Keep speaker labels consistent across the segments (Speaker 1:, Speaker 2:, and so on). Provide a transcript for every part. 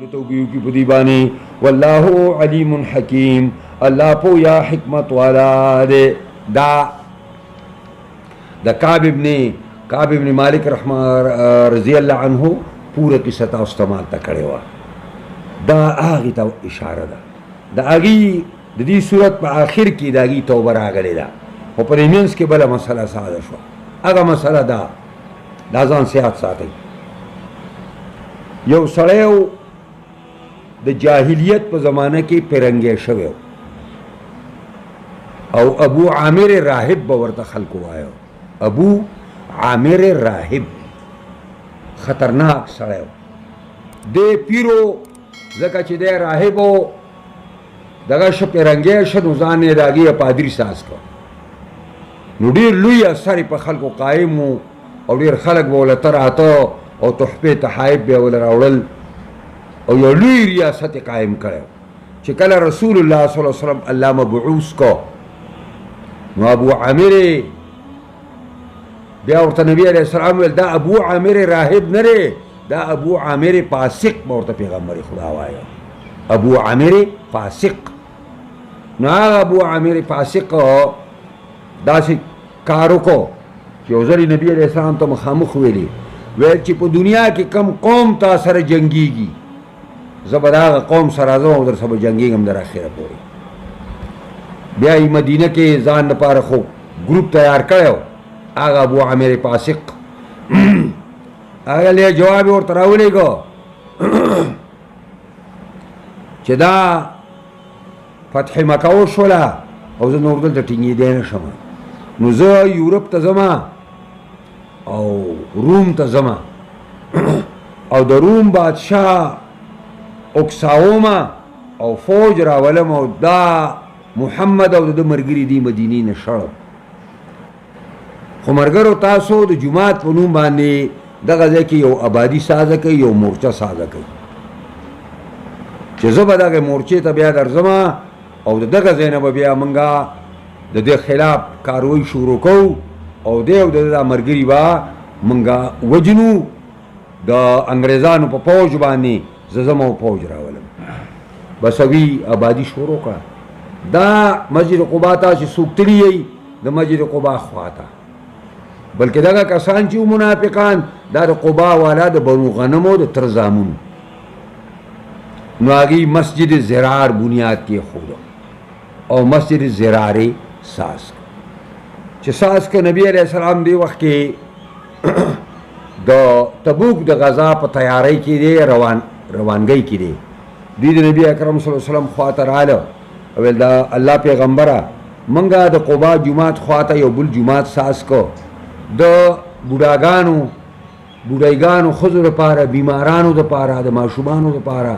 Speaker 1: توبیو کی بدی بانی واللہ علیم حکیم اللہ پو یا حکمت والا دے. دا کعب ابن مالک رضی اللہ عنہ پورا قصہ تا استعمال تا کڑے ہوا. دا آغی تا اشارہ دا آغی دی صورت پا آخر کی دا آغی توبہ راگلے دا و پر ایمینس کے بلا مسئلہ سادہ شوا. اگا مسئلہ دا ځان سیات ساتي. یو سړیو د جاہلیت په زمانه کې پیرنګی شوی او ابو عامر راهب به ورته خلکو وایو. ابو عامر راهب خطرناک سړیو دی پیرو ځکه چې دی راهب و دغه شه پیرنګی شه نو ځان یې د هغې پادري ساز کړ نو ډېر لوی اثر په خلکو قایم و او ډېر خلک به ورله ته راته او تحفې تحایف به یې ورله راوړل او یو لوی ریاست یې قایم کړی چې کله رسول الله صلی الله علیه وسلم الله مبعوث کو نو ابو عامر بیا ورته نبی علیه السلام ویل دا ابو عامر راهب نه دی دا ابو عامر فاسق به ورته پیغمبر خدا وایه. ابو عامر فاسق. نو هغه ابو عامر فاسق داسې کار وکړو چې یو ځل نبی علیه السلام ته مخامخ ویلي ویل چې په دنیا کې کم قوم تا سره جنګیږي زه به د هغه قوم سره ځم او در سره به جنګېږم در اخره پورې. بیا یې مدینه کې ځان لپاره خو ګروپ تیار کړی و هغه ابو عامر فاسق هغه لی جواب یې ورته راولېږه چې دا فتح مکه وشوله او زه نور دلته ټینګېدی نه شم نو زه یورپ ته ځمه او روم ته ځمه او د روم بادشاه اکساومه او فوج راولم او دا محمد او د ملګري دي مدینې نه شړم. خو ملګرو تاسو د جومات په نوم باندې دغه ځای کې یو آبادي سازه کوي یو مورچه سازه کوي چې زه به دغه مورچې ته بیا درځمه او د دغه ځای نه به بیا موږ د دې خلاف کاروی شروع کوو او دی او د دا ملګري به موږ وجنو د انګریزانو په فوج باندې زه ځم او فوج راولم. بس هغوی آبادي شروع کړه. دا مسجد قبا ته چې څوک تلي یی د مسجد قبا خواته بلکې دغه کسان چې منافقان دا د قبا والا د بنو غنمو د تر زامنو نو هغوی مسجد زرار بنیاد کېښوده او مسجد زرارې ساز چې ساز که نبی علیہ السلام دی وخت کې د تبوک د غزا په تیاری کې دی روانګۍ کې دی دوی د نبی اکرم صلی الله علیه وسلم خواته راله او ویل دا الله پیغمبره منګه د قبا جومات خواته یو بل جومات ساز کو د بوډایګانو ښځو دپاره بیمارانو دپاره د ماشومانو دپاره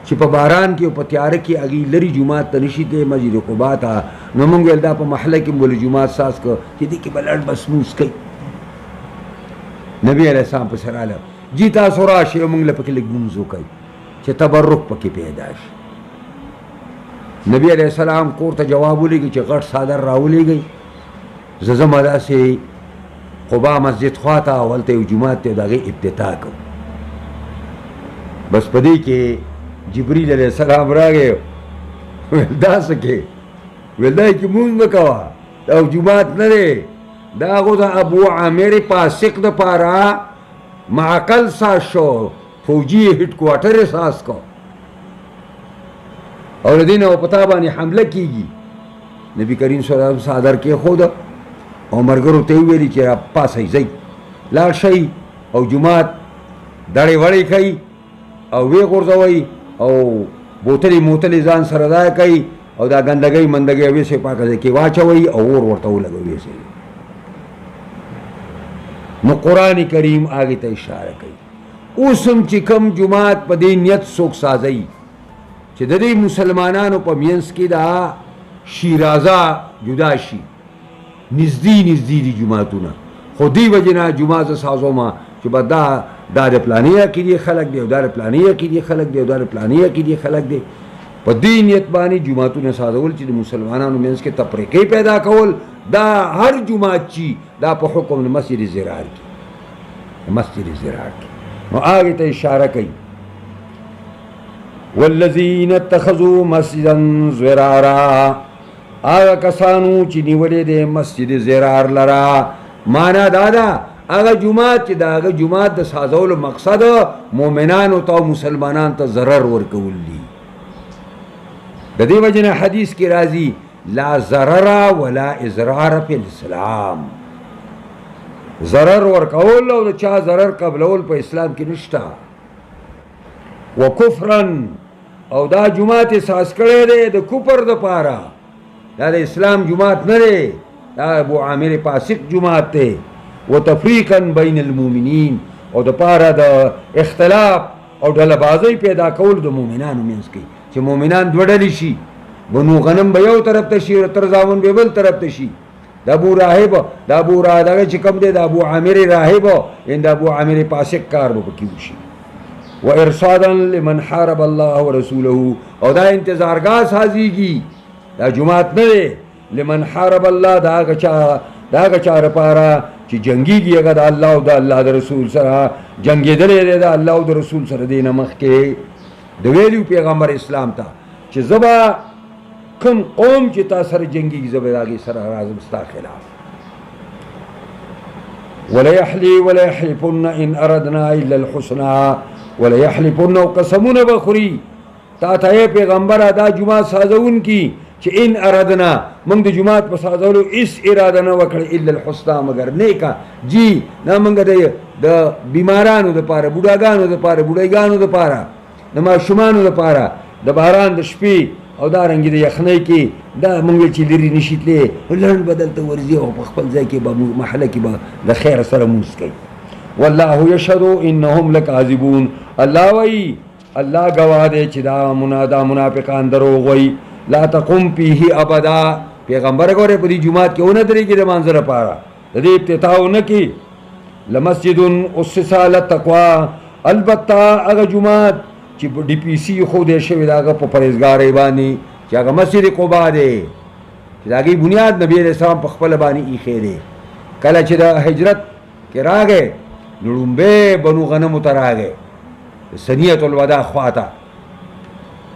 Speaker 1: چې په باران کې او په تیاره کې هغوی لرې جومات ته نشي تللی مسجد قبا ته نو موږ ویل دا په محله کې بولې جومات ساز کړه چې دې کې به لړ بس مونځ کوي. نبی علیہ السلام پسې راله جی تاسو راشئ او موږ له پکې لږ مونځ وکړئ چې تبرک پکې پیدا شي. نبی علیہ السلام کور ته جواب ولېږي چې غټ څادر راولېږئ زه ځمه داسې قبا مسجد خواته او هلته یو جومات دی د هغې افتتاح کوم. بس په دې کې جبریل علیہ السلام راغی ویل دا څه کې ویل دا کې مونځ مه کوه دا جومات نه دی دا هغو د ابو عامر فاسق دپاره معقل ساز شو فوجي هیډ کوارټر یې ساز کو او د دې نه په تا باندې حمله کېږي. نبي کریم صلی الله علیه وسلم څادر کېښوده او ملګرو ته یې ویلي چې پاسئ ځئ لاړ شئ او جومات دړې وړې کوي او ویې غورځوئ او بوتلې موتلې ځان سره ځای کوي او دا ګندګۍ مندګۍ او ویسې پاکه ځای کې واچوئ او اور ورته ولګوئ ویسې. نو قرآن کریم هغې ته اشاره کوي. اوس هم چې کوم جومات په دې نیت څوک سازوي چې د دې مسلمانانو په منځ کې دا شیرازه جدا شي نږدې دي جوماتونه خو دې وجې نه جومات زه سازومه چې به دا د پلانې عقیدې خلک دی او دا د پلانې عقیدې خلک دی او دا د پلانې عقیدې خلک دی په دې نیت باندې جوماتونه سازول چې د مسلمانانو منځ کې تفریقې پیدا کول. دا هر جومات چې دا په حکم د مسجد زرار کې نو هغې ته اشاره کوي والذین اتخذوا مسجدا ضرارا، آغا کسانو چی نیولے دے مسجد زرار لرا، مانا دادا آغا جماعت چی دا آغا جماعت دا سازول مقصد مومنانو تا مسلمانان تا ضرر ورکول دی. دا دی وجہ حدیث کی رازی لا ضرر ولا اضرار فی الاسلام، ضرر ورکول او دا چا ضرر قبلول پا اسلام کی نشتا. وکفرن، او دا جماعت ساز کرے دے دا کفر دا پارا، دا اسلام جماعت نہ دے، دا ابو عامر فاسق جماعت تے. وتفریقا بین المومنین، او دا پارا دا اختلاف او ڈل بازی پیدا کول دا مومنانو منز کی، چھ مومنان دو ڈلی شی، بنو غنم بیو طرف تشی و ترزاون بیبل طرف تشی. دا ابو راہب، دا ابو راہ دا چکم دے دا ابو عامر راہب، ان دا ابو عامر فاسق کار بکیو شی. وارصادا لمن حارب اللہ ورسولہ، او دا انتظارگاہ سازی کی، دا جماعت نہ دے لمن حارب اللہ، دا گچا رپارا چی جنگی گی اگا دا اللہ و دا اللہ دا رسول سرا، جنگی دلے دے دا اللہ و دا رسول سر دینا مخ کے. دویلیو پیغمبر اسلام تا چی زبا کم قوم چی تا سر جنگی کی زبا داگی سر رازم ستا خلاف. وَلَيَحْلِفُنَّ إِنْ أَرَدْنَا إِلَّا الْحُسْنَى، وَلَيَحْلِفُنَّ قسمون بخوری تا تا اے پیغمبر دا جماعت سازون کی چی ان اردنا منگ دا جماعت پسازولو اس ارادنا وکر الا الحسنى مگر نیکا جی نا منگ دا بیمارانو دا پارا، بوداگانو دا پارا، بودایگانو دا پارا، دا معشومانو دا پارا، دا باران دا شپی او دا رنگی دا یخنی کی دا منگل چی لری نشیت لے لرن بدل تا ورزی او پخپل زی کی با محلہ کی با دا خیر سر موس کی. واللہ یشہدو انہم لکاذبون، اللہ وی اللہ گواہ دے چی دا منافقان دروغ وی. لا تقم پیہی ابدا، پیغمبر گورے پا دی جماعت کے اونا طریقے دے منظر پارا دا دی ابتتاؤ نکی. لمسجد اسسا للتقوی، البتہ اگا جماعت چی ڈی پی سی خودے شوید آگا پا پریزگار بانی چی آگا مسجد قبا دے چی دا گی بنیاد نبی علیہ السلام پا خپل بانی ایخے دے. کلا چی دا حجرت کے را گئے نڑنبے بنو غنم تر آگئے سنیت الوداع خواتا،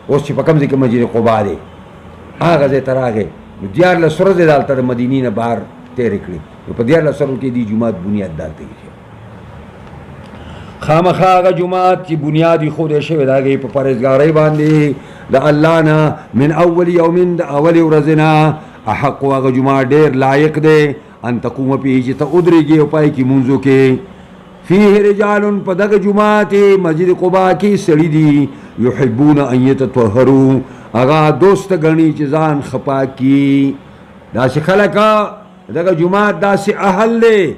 Speaker 1: اس چی پا کمزی که مسجد قبا دے آغا زی تر آگئے دیار لسرز دالتا دا مدینین بار تیر اکڑی پا دیار لسرز کے دی جماعت بنیاد دالتا گی. خامخا آغا جماعت چی بنیادی خود شوید آگئی پا پرزگاری باندے دا اللہ نا من اول یومن دا اول ورزنا احق آغا جماعت دیر لائق دے ان تقوم پی چی تا ادری گی اپائی کی منزو کے. فیہ رجال پا دگ جماعت مسجد قبا کی سڑی دی یحبون ان یتطہروا، اگا دوست گنی چیزان خپا کی. دا سی خلقا دگ جماعت دا سی احل دے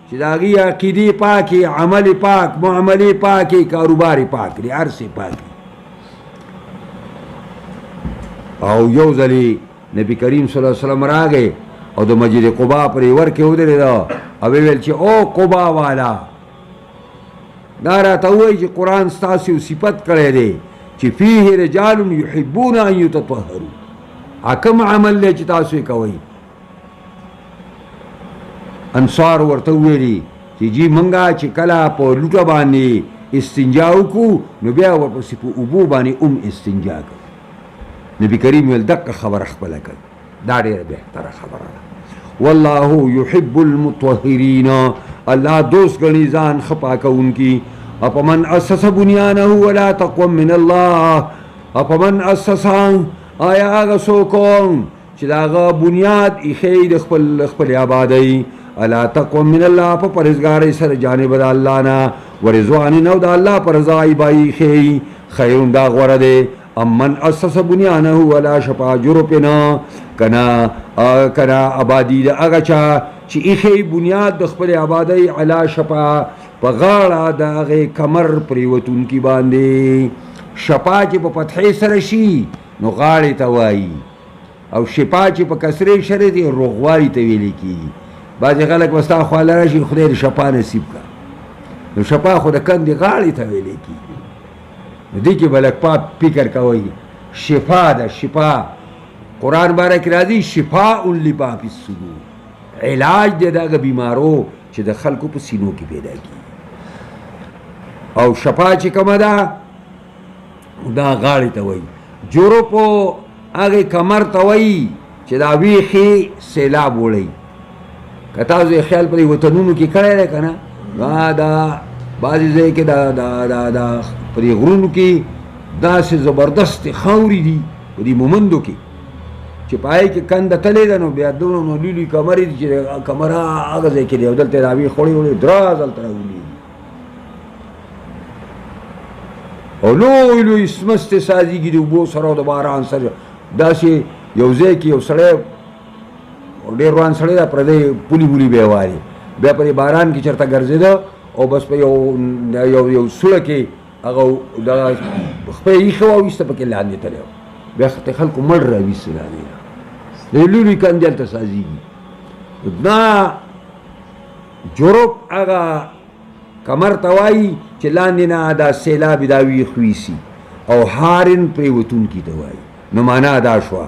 Speaker 1: چی داگی عقیدی پاکی، عمل پاک، معاملی پاکی، کاروباری پاک دی، عرصی پاکی. او یو ذلی نبی کریم صلی اللہ علیہ وسلم را گئے او دا مسجد قبا پر ورکی ہو دے دا او ویل چی او قبا والا دارا تاوئی چی قرآن ستاسی و صفت کرے دے چی فیہ رجال یحبون ان یتطہروا، اکم عمل لے چی تاسوی کوئی. انصار ورتویلی چی جی منگا چی کلا پا لوٹا بانی استنجاو کو نو بیا ورپسی پا ابو بانی استنجا کر. نبی کریم ویل دق خبر اخبلا کر، دا دیر بہتر خبر ہے. واللہ یحب المطہرین، اللہ دوست گنیزان خپا کا ان کی. اپمن اسس بنیانہو ولا تقوم من اللہ، اپمن اسسان آیا آگا سوکون چداغا بنیاد اخید اخپل عبادی الا تقوم من اللہ پا پرزگاری سر جانب دا اللہ نا ورزوانی نو دا اللہ پرزائی بائی خی خیرون دا غوردے. امن اسس بنیانہو ولا شپا جرپنا کنا عبادی دا اگچا چی اخی بنیاد دخپل عبادی علا شپا پا غاڑا دا اغی کمر پریوتون کی باندے. شپا چی پا پتحی سرشی نو غاڑی توائی، او شپا چی پا کسری شرطی رغواری تویلی کی. بعضی خلق بستا خوالا رشی خدای شپا نصیب کا، نو شپا خود کندی غاڑی تویلی کی. دیکی بلک پا پیکر کوئی شفا دا شفا قرآن بارک رازی شفاء لما فی الصدور، علاج دے دا بیمارو چی دا خلقو پا سینوں کی پیدا کی. او شفا چی کم دا دا غاړې ته وایي. جورپو هغې کمر ته وایي چې دا ویښې سیلاب وړی. که تاسو یې خیال په دې وطنونو کې کړی دی که نه، دا بعضې ځای کې دا په دې غرونو کې داسې زبردست خاورې دي په دې مومندو کې چې په هغې کې کنده تلې ده، نو بیا دونه لوی لوی کمرې دي چې کمر هغه ځای کې دی او دلته یې دا ویښ وړی وړی دراز هلته راولي او لوی لوی سمستې سازېږي د اوبو سره او د باران سره. داسې یو ځای کې یو سړی ډېر روان سړی دا پردی پولي بولي به یې واري، بیا په دې باران کې چېرته ګرځېده او بس په یو سوړه کې هغه دغه خپه یې ایښه واویسته پکې لاندې تللی و، بیا خلکو مړ راویسته لاندې نه. د لوی لوی کندې هلته سازېږي. دا جرب هغه کمر ته وایي چې لاندې نه دا سیلاب دا ویښ ویسي، او هارن پرېوتونکي ته وایي. نو معنا دا شوه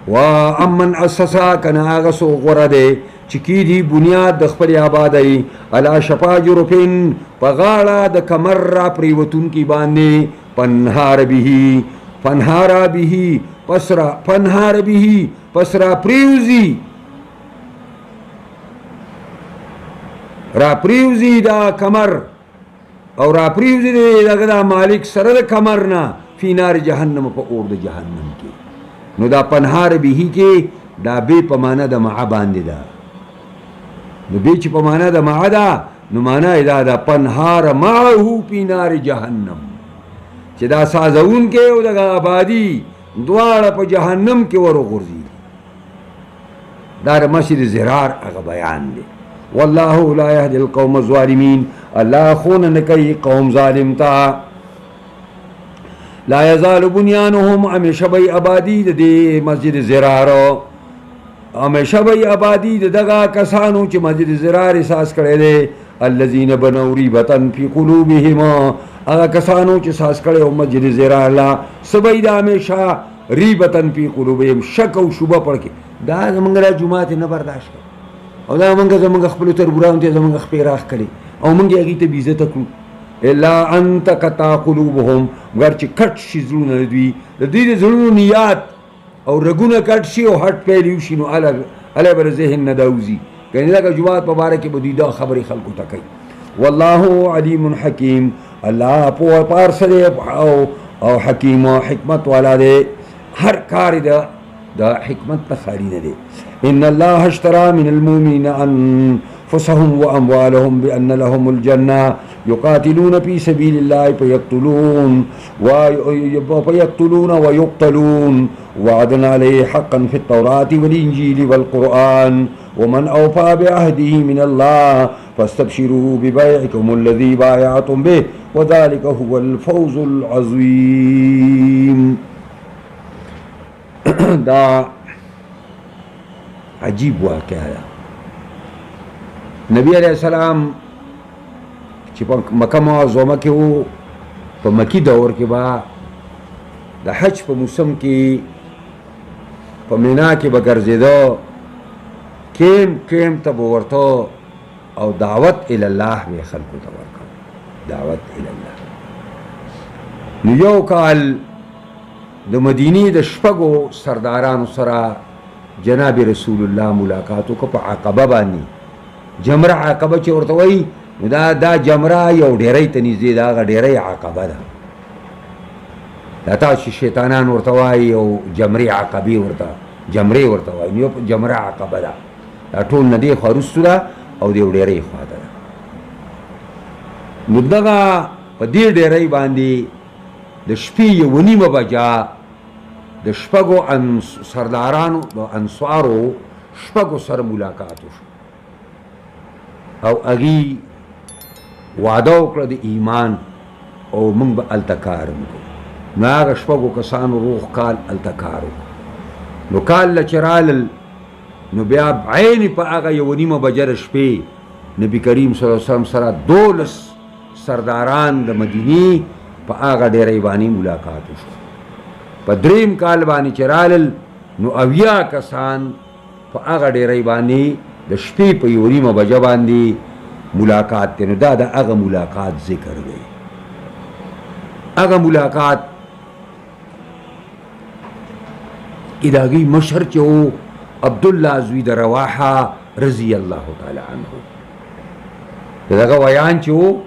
Speaker 1: و امن اسسا کنه هغه څوک غوره دی چې کیدي بنیاد د خپلې آبادۍ علی شفا جرفین په غاړه د کمر را پرېوتونکي باندې پنهار به پس را پریوزي دا کمر او را پریوزي دغه دا مالک سره د کمر نه فی نار جهنم په اور د جهنم کې. نو دا پنهار به کې دا بے په معنا د مع باندې ده، نو بے چې په معنا د مع ده نو معنا دا د پنهار معه فی نار جهنم چې دا سازون کې او دغه آبادی دواړه په جهنم کې ورغورځي. دا د مسجد زرار هغه بیان دی. والله لا يهدي القوم الظالمين. الله خون نه کوي قوم ظالم ته. لا یزال بنیانهم همیشه به آبادی د دې مسجد زرار، همیشه به آبادی د دغه کسانو چې مسجد زرار احساس کړی دی. الذین بنوا ریبة فی قلوبهم، هغه کسانو چې احساس کړی او مسجد زرار لا سبی د همیشه ریبة فی قلوبهم شک او شبه پړ کې. دا زمونږ را جماعت نه برداشت کړي او دا زمونږ خپلو تربورانو ته زمونږ خپې راخ کړي او مونږ یې هغې ته بې عزته کړو. الا ان تقطع قلوبهم، مگر چې کټ شي زړونه د دوی، د دوی د زړونو نیات او رګونه کټ شي او هټ پیل شي، نو الی بر ذهن نه دا وځي. کنې دغه جومات په باره کې به دوی دا خبرې خلکو ته کوي. والله علیم حکیم. الله پوه پارسه دی او حکیم او حکمت والا دی. هر کار د حکمت نه خالي نه دی. ان الله اشترى من المؤمنین انفسهم واموالهم بان لهم الجنه يقاتلون في سبيل الله فيقتلون ويقتلون وعدا عليه حقا في التوراة والإنجيل والقرآن ومن أوفى بعهده من الله فاستبشروا ببيعكم الذي بايعتم به وذلك هو الفوز العظيم. دا عجیب واقعہ ہے. نبی علیہ السلام چې په مکه معظمه کې و، په مکی دور کې به د حج په موسم کې په مینا کې به ګرځېده، کیم ته به ورته او دعوت الله به خلکو ته ورکړه. دعوت الله. نو یو کال د مدینې د شپږو سردارانو سره جناب رسول الله ملاقات وکړه په عقبه باندې. جمره عقبه چې ورته وایي، دا جمره یو ډیرۍ ته نږدې ده، هغه ډیرۍ عقبه ده. دا تاسو شیطانان ورته وایي او جمرې عقبې جمرې ورته وایي، نو جمره عقبه ده. دا ټول نه دې خوا وروستو ده او د یو ډیرۍ خوا ته ده. نو دغه په دې ډیرۍ باندې د شپې 1:30 بجه د شپږو سردارانو د انصارو شپږو سره ملاقات وشو او هغې وعده وکړه د ایمان او موږ به هلته کار وکړو. نو هغه شپږو کسانو روغ کال هلته کار وکړو. نو کال له چې رالل، نو بیا عین په هغه 1:30 بجه د شپې نبي کریم صلی الله علیه وسلم سره 12 سرداران د مدینې په هغه ډیرۍ باندې ملاقات وشو. په دریم کال باندې چې رالل، نو 80 کسان په هغه ډیرۍ باندې د شپې په 1:30 بجه باندې ملاقات دی. نو دا د هغه ملاقات ذکر دی. هغه ملاقات کې د هغوی مشر چې و عبدالله زوی د رواحه رضی الله تعالی عنه، د دغه ویان چې و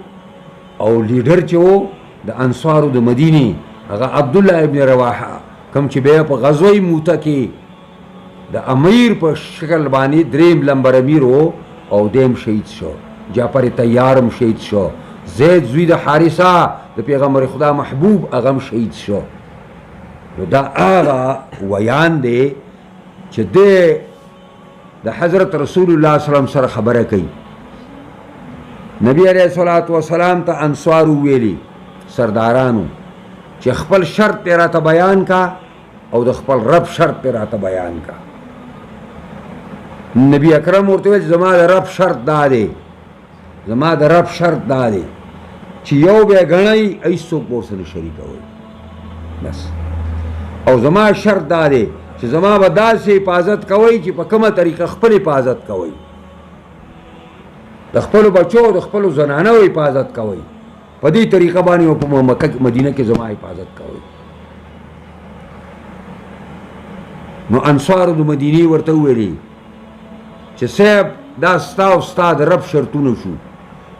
Speaker 1: او لیډر چې و د انصارو د مدینې هغه عبدالله ابن رواحه، کوم چې بیا په غزوه موته کې د امیر په شکل باندې دریم لمبر امیر و او دیم شهید شو، جعفر طیارم شهید شو، زید زوی د حارثه د پیغمبر خدا محبوب هغه شهید شو. نو دا هغه ویان دی چې د حضرت رسول الله صلی الله علیه وسلم سره خبره کوي. نبی علیہ الصلوۃ والسلام ته انصار ویلي سردارانو چې خپل شرط تیرا ته بیان کا او د خپل رب شرط تیرا ته بیان کا. نبی اکرم ورته ویل زما د رب شرط دا دی، زما د رب شرط دا دی چې یو بیا غنی ایسو ورسره شریک وي بس، او زما شرط دا دی چې زما به داسې حفاظت کوئ چې په کومه طریقه خپل حفاظت کوئ، د خپلو بچو د خپلو زنانو حفاظت کوئ، په دې طریقه باندې او په مکه مدینه کې زما حفاظت کوئ. نو انصارو د مدینې ورته وویلي چې صاحب دا ستا او ستا د رب شرطونه شو،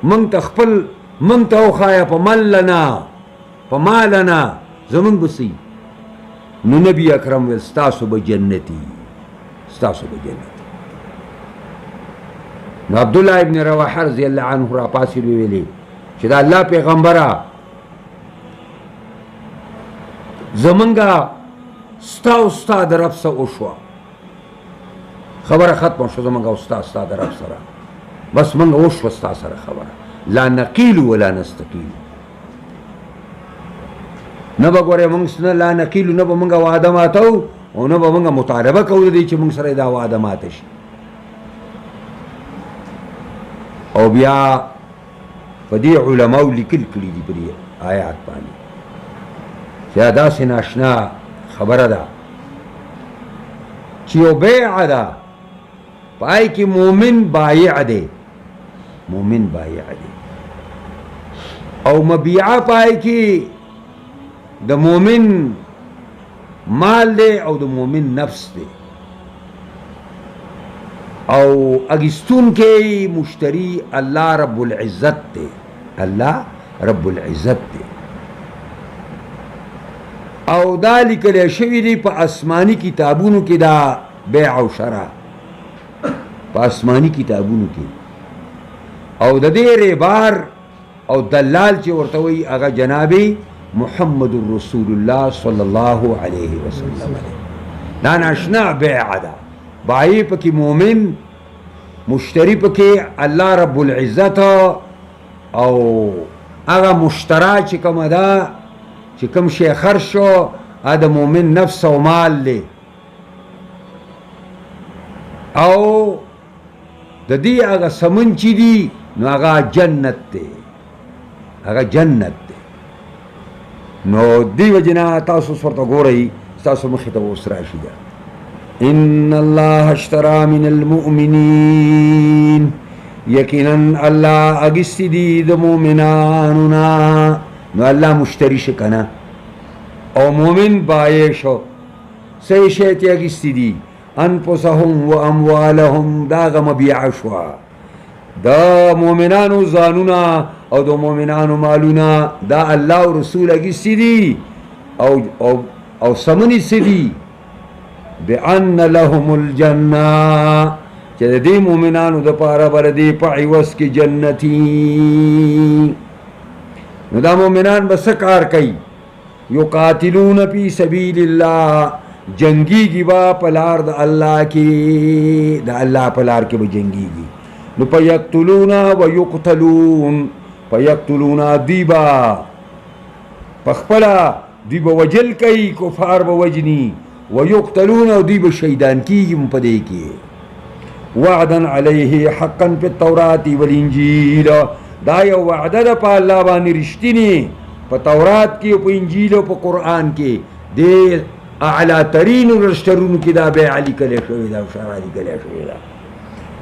Speaker 1: موږ ته خپل موږ ته وښایه په ملنا په مالنا زموږ به څه. نو نبی اکرم ویل ستاسو به جنتي، ستاسو به جنتي. نو عبدالله ابن رواحه رضی الله عنه را پاسې ویلي چې دا الله پیغمبره زمونږه ستا او ستا د رب څه وشوه، خبره ختمه شو زمونږه او ستا د رب سره، بس مونږ وشوه ستا سره خبره، لا نقیل ولا نستقیل. نه به ګورې مونږ نه لا نقیلو، نه به مونږه وعده ماتو او نه به مونږه مطالبه کوو دی چې مونږ سره دا وعده ماته شي. او بیا په دې علماو لیکل کړي دي په دې آیات باندې چې دا داسې ناشنا خبره ده چې یو بیع ده پای کې مومن بایع دی، مومن بایع دی، او مبیعه پای کې د مومن مال دی او د مومن نفس دی، او اگستون کې مشتری الله رب العزت دی، الله رب العزت دی. او دا لیکل شوی دی په آسمانی کتابونو کې دا بیع او شرع، په آسمانی کتابونو کې. او د دې ریبار او دلال چې ورته وایي هغه جناب محمد رسول الله صلی الله علیه وسلم دی. دا ناشنا بیع ده، بایی پکی مومن، مشتری پکی الله رب العزت، او هغه مشترا چې کومه ده چې کوم شی خرج شو هغه مومن نفس او مال لی، او د دې هغه سمن چې دی نو هغه جنت دی، هغه جنت دی. نو دی وجنا تاسو ورته ګورئ تاسو مخې ته اوس راشي ده ان الله اشترى من المؤمنین، یقینا الله اگستی دی د مؤمنانو نا. نو الله مشتری شو کنه او مؤمن بایع شو، صحیح شیطی اگستی دی انفسهم و اموالهم، دا غ مبیع شو، دا مؤمنانو زانونا او دا مؤمنانو مالونا دا الله و رسول اگستی دی او سمنی سدی بأن لهم الجنة، چې د دې مؤمنانو د پاره بر دې په عوض کې جنتی. نو دا مؤمنان به څه کار کوي؟ یقاتلون فی سبیل الله، جنگیږي با په لار د الله کې، د الله په لار کې به جنگیږي. نو فیقتلون و یقتلون، فیقتلون دیبا پخپلا دی به وجل کوي، کفار به وجنی، و یقتلون او دی به شهیدان کیږي په دې کې. وعدا علیه حقا فی التورات والانجیل، دا یو وعده ده په الله باندې رښتینی په تورات کې او په انجیل او په قرآن کې، د اعلی ترین رشترونو کې دا بیع لیکلی شوی ده او شرع لیکلی شوی ده.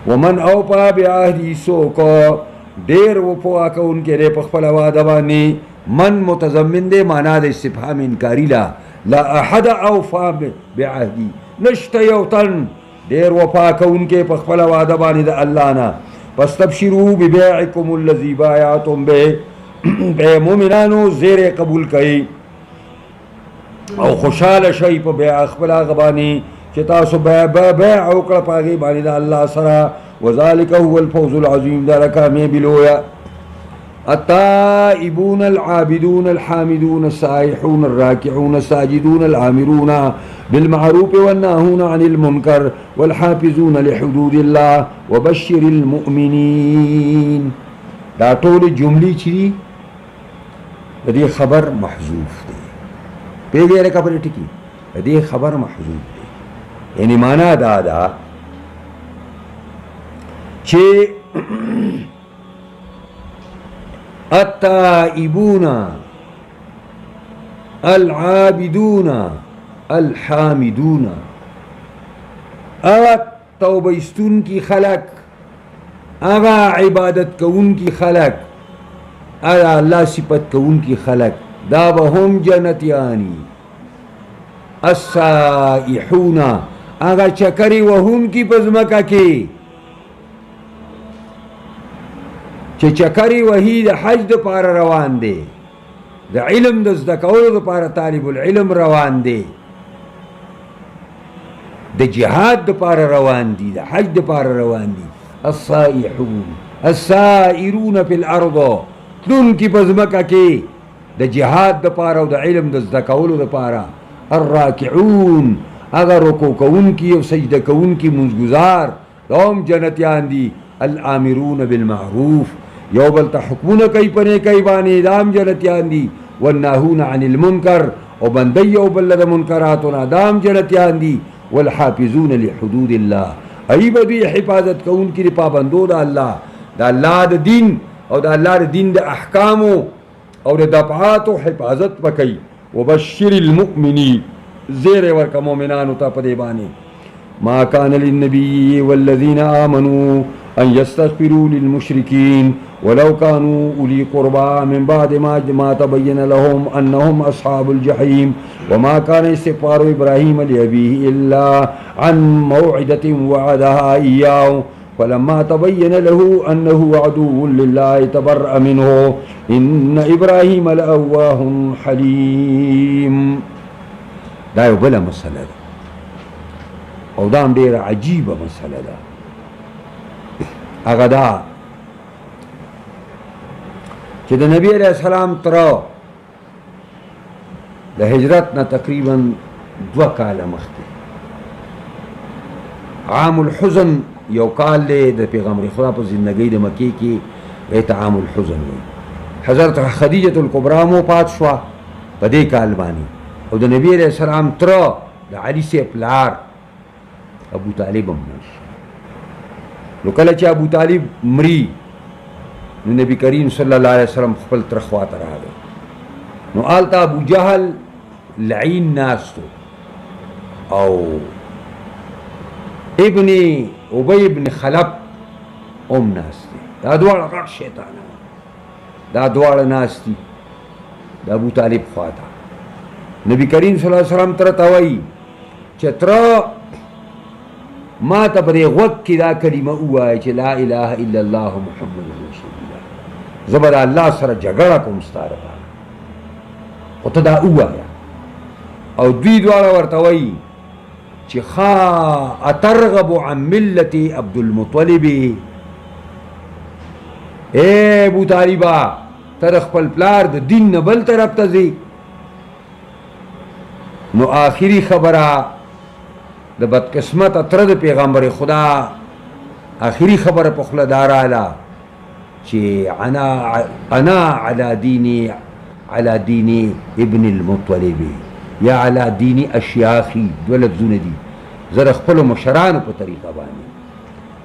Speaker 1: ومن اوفی بعهده، څوک ډېر وفا کوونکی دی په خپله وعده باندې. من متضمن دی معنا د استفهام انکاري ده، لا احد اوفا بعهدی، نشته یو تن ډیر وفا کوونکی په خپله وعده باندې د الله نه. فاستبشروا ببیعکم الذی بایعتم به، به مؤمنانو زیر قبول کړئ او خوشحاله شئ په بیع خپل هغه باندې چې تاسو بیع وکړه په هغې باندې د الله سره. وذلک هو الفوز العظیم، دا کامیابي لویه. التائبون العابدون الحامدون السائحون الراكعون الساجدون الآمرون بالمعروف والناهون عن المنكر والحافظون لحدود الله وبشر المؤمنين. دا ټول جملې چې دي د دې خبر محذوف دی. پیږي لکه په ټکی د دې خبر محذوف دی، یعنی معنا دا ده چې التائبون العابدون الحامدون، اغا توبه استون کی خلق، اغا عبادت کون کی خلق، اغا اللہ صفت کون کی خلق، دا بهم جنتیانی. السائحون، اغا چکری وهم کی پزمکا کی، چې چکری وحی د حج د پار روان دی، د علم د زده کولو د پار طالب العلم روان دی، د جهاد د پار روان دی، د حج د پار روان دی. السائحون السائرون فی الارض، تلون کی پزمکا کی د جهاد د پار او د علم د زده کولو د پار. الراکعون، اگر رکوع کون کی او سجده کون کی منزگزار دوم جنتیان دی. الامرون بالمعروف، یو بل ته حکمونه کوي په نیکۍ باندې دام جنتیان دي. والناهون عن المنکر، او بندي یو بل د منکراتو نه دام جنتیان دي. والحافظون لحدود الله، ای به دوی حفاظت کوونکي د پابندو د الله، د الله د دین او د الله د دین د احکامو او د دفعاتو حفاظت وکړي. وبشر المؤمنین، زیر ورکه مؤمنانو ته په دې باندې. ما كان للنبي والذين آمنوا أن يستغفروا للمشركين ولو كانوا أولي قربى من بعد ما تبين لهم أنهم أصحاب الجحيم. وما كان استغفار إبراهيم لأبيه إلا عن موعدة وعدها إياه فلما تبين له أنه عدو لله تبرأ منه إن إبراهيم لأواه حليم. دا یو بله مسله ده او دا هم ډېره عجیبه مسله ده. هغه دا چې د نبی علیہ السلام تره د هجرت نه تقریبا 2 کاله مخکې عام الحزن یو کال دی د پیغمبر خدا په زندګۍ د مکې کې ایت عام الحزن وي. حضرت خدیجة الکبرا مو پات شوه په دې کال باندې، او د نبی علیہ السلام تره د علي صاحب پلار ابو طالب هم نشو. نو کله چې ابو طالب مري نو نبی کریم صلی الله علیه وسلم خپل تر خواته راغی. نو آلته ابو جهل لعین ناستو او ابن ابی ابن خلف ام ناستی، دا دواړه غټ شیطانان، دا دواړه ناستی د ابو طالب خواته. نبی کریم صلی الله علیه وسلم تر ته وایي چې تر ما ته پرې غوږ کې دا کلمه ووایه چې لا اله الا الله محمد رسول الله، زه به د الله سره جګړه کوم ستا لپاره، خو ته دا ووایه. او دوی دواړه ورته وایي چې ښه اترغب عن ملت عبدالمطلب، ای ابو طالبه ته د خپل پلار د دین نه بل طرف ته ځې. نو آخري خبره د بدقسمت تره د پیغمبر خدا آخري خبره په خوله دا راغله چې انا على دین ابن المطلب یا على دین اشیاخی، دو لفظونه دي، زه د خپلو مشرانو په طریقه باندې.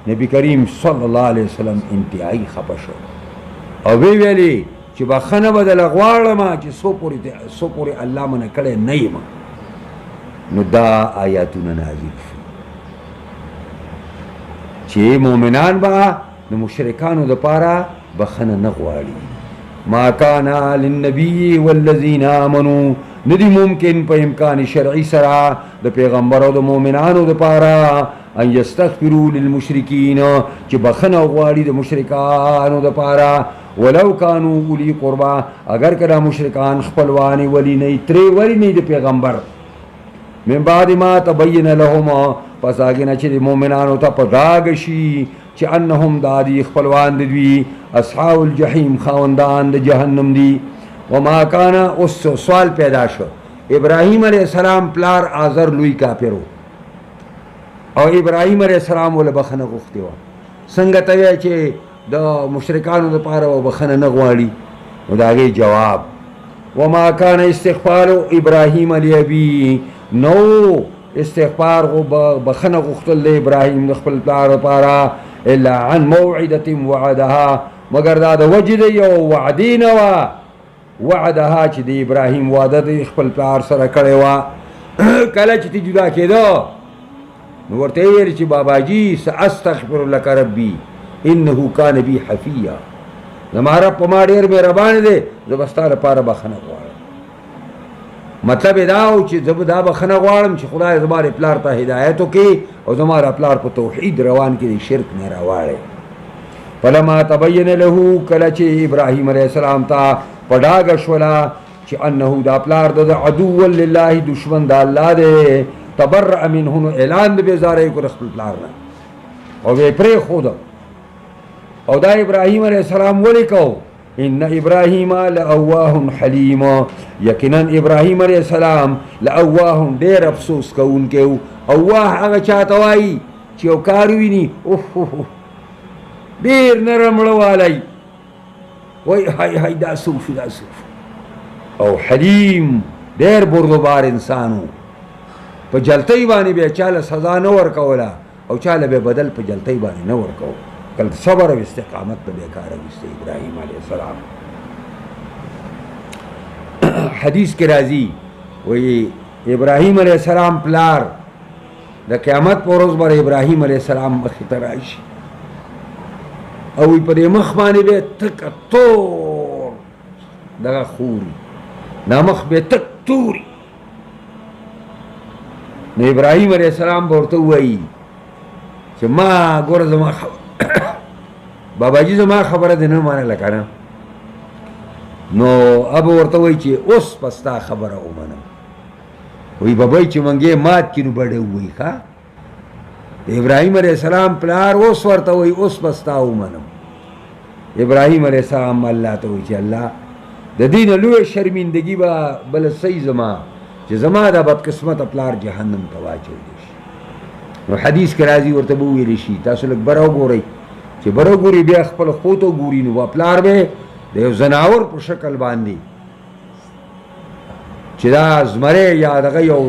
Speaker 1: نبی کریم صلی الله علیه وسلم انتهایی خفه شو او وی ویلې چې بخښنه به درله غواړم چې څو پورې الله منع کړی نه یم. نو دا آیاتونه نازل شو چې مؤمنان به د مشرکانو دپاره بخښنه نه غواړي. ما کان للنبي والذین آمنوا ندی ممکن په امکان شرعي سره د پیغمبر او د مؤمنانو دپاره ان یستغفروا للمشرکین چې بخنه غواړي د مشرکانو دپاره ولو کانوا اولی قربا اگر کدا مشرکان خپلوانی ولی نه تری ولی نه د پیغمبر من بعد ما تبین لهم پس هغه نه چې مؤمنانو ته پداګ شي چې انهم دادی خپلوان دوی اصحاب الجحیم خاوندان د جهنم دی وما کان اوس سوال پیدا شو ابراهیم علیہ السلام پلار آزر لوی کافرو او ابراهیم علیہ السلام ول بخنه غوښتي و څنګه ته چې د مشرکانو لپاره و بخنه نه غواړي نو دا غي جواب وما کان استغفار ابراهیم علی ابي نو استغفار غو بخنه غوښتل د ابراهیم د خپل پلار لپاره الا عن موعده وعدها مگر دا د وجد یو وعدین وا وعدها چې د ابراهیم وعده د خپل پلار سره کړی و کله چې جدا کېدو نو ورته ویل چې بابا جی ساستغفر لك ربي انه كان بي حفيا زما رب په ما ډېر مهربان دی زه به ستا لپاره بخښنه غواړم مطلب دا و چې زه به دا بخښنه غواړم چې خدای زما د پلار ته هدایت وکړي او زما د پلار په توحید روان کړي شرک نه راواړي فلما تبین له کله چې ابراهیم علیه السلام ته په ډاګه شوله چې انه دا پلار د عدو لله دشمن د الله دی تبرأ منه نو اعلان د بیزاری کو خپل پلار نه او وی پرې خود او دا ابراهیم علیہ السلام ولیکو ان ابراهیم لأواه حلیم یقینا ابراهیم علیہ السلام لأواه ډیر افسوس کوونکی اواه هغه چاته وایي چې یو کار ویني اوه ډیر نرم والی وای هاي هاي دا صوف دا صوف او حلیم ډیر بردبار انسانو په جلتی باندې بیا چاله سزا نه ورکوله او چاله به بدل په جلتی باندې نه ورکو کله صبر او استقامت په بیکاره وسته ابراهیم علیه السلام حدیث کې راځي وایي ابراهیم علیه السلام پلار د قیامت پر ورځ باندې ابراهیم علیه السلام مخې ته راشي او په دې مخ باندې به تک تور دغه خوري دا مخ به تک توري نو ابراهیم علیہ السلام ورته وایي چې ما ګوره زما بابا جی زما خبره دې نه منله که نه نو اب ورته وایي چې اوس پس تا خبره ومنم وایي بابای چې منګې مات کړي نو بډه ووایي ښه د ابراهیم علیہ السلام پلار اوس ورته وایي اوس پس تا ومنم ابراهیم علیہ السلام الله ته وایي چې الله د دې نه لویه شرمندګي به بله صحیح زما چې زما دا بدقسمت پلار جهنم ته واچولی شي نو حدیث کې راځي ورته به وویلی شي تاسو لږ بره وګورئ چې بره وګورئ بیا خپل خو ته وګوري نو به پلار به د یو زناور په شکل باندې چې دا زمری یا دغه یو